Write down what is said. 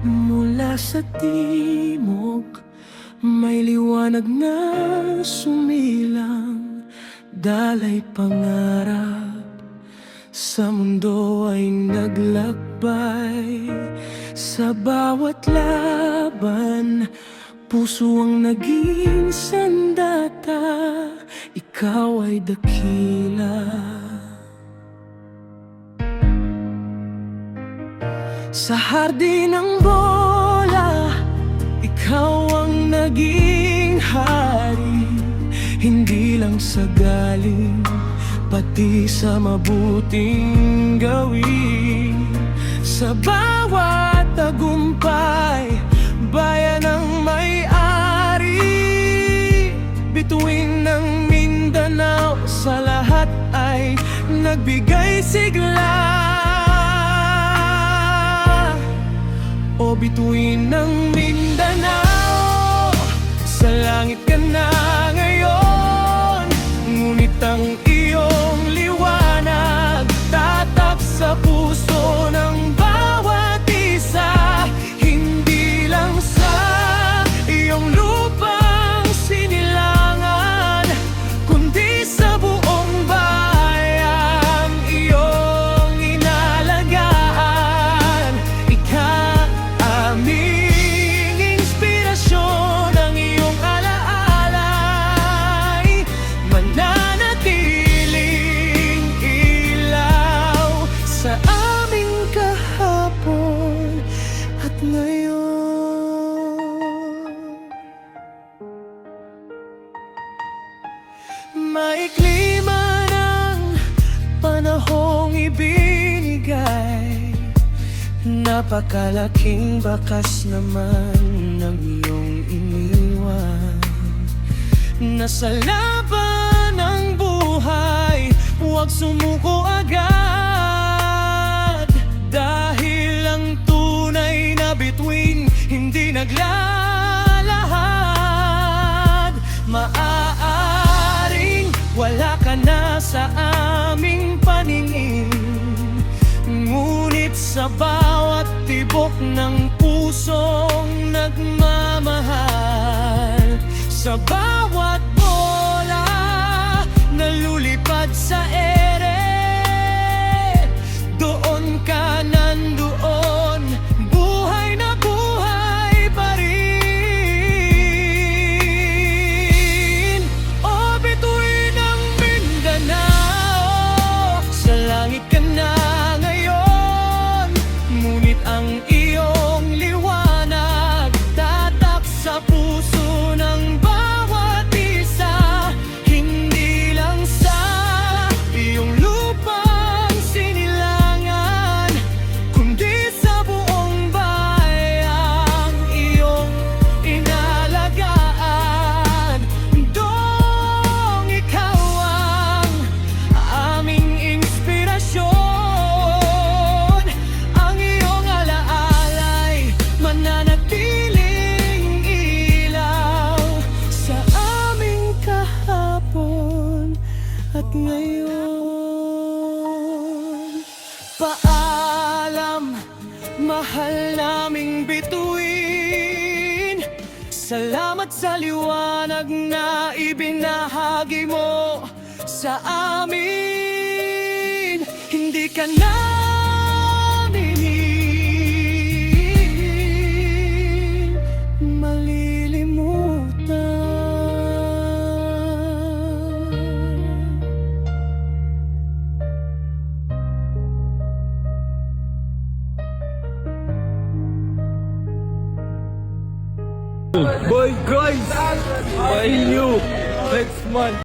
Mula sa timog, may liwanag na sumilang, dalay pangarap sa mundo ay naglakbay. Sa bawat laban, puso ang naging sandata, ikaw ay dakila. Sa hardin ng bola, ikaw ang naging hari, hindi lang sa galing, pati sa mabuting gawin. Sa bawat tagumpay, bayan ang may-ari, bituin ng Mindanao, sa lahat ay nagbigay sigla. O bituin ng Mindanao, sa langit ka na ngayon, ngunit ang iyong liwanag tatak sa puso ng bawat isa, hindi lang sa iyong lupang sinilangan, kundi sa buong bayan iyong inalagaan. Aming inspirasyon, ang iyong alaalay, mananatiling ilaw sa aming kahapon at ngayon. Maikli man ang panahong ibinigay, napakalaking bakas naman ng iyong iniwan. Nasa laban ng buhay, huwag sumuko agad, dahil ang tunay na bituin hindi naglalahad. Maaaring wala ka na sa aming paningin, ngunit sa bawat tibok ng pusong nagmamahal, sa bawat bola na lulipad sa ere, doon ka nandoon, buhay na buhay pa rin. O bituin ng Mindanao, sa langit ka na ngayon, ngunit ang iyong liwanag tatak sa puso ng bawat isa, hindi lang sa iyong lupang sinilangan, kundi sa buong bayang iyong inalagaan. Dong ikaw ang aming inspirasyon, ang iyong alaalay, mananatiling ilaw sa aming kahapon at ngayon. Paalam, mahal naming bituin, salamat sa liwanag na ibinahagi mo sa amin. Hindi ka namin malilimutan. Boy guys, I you next month.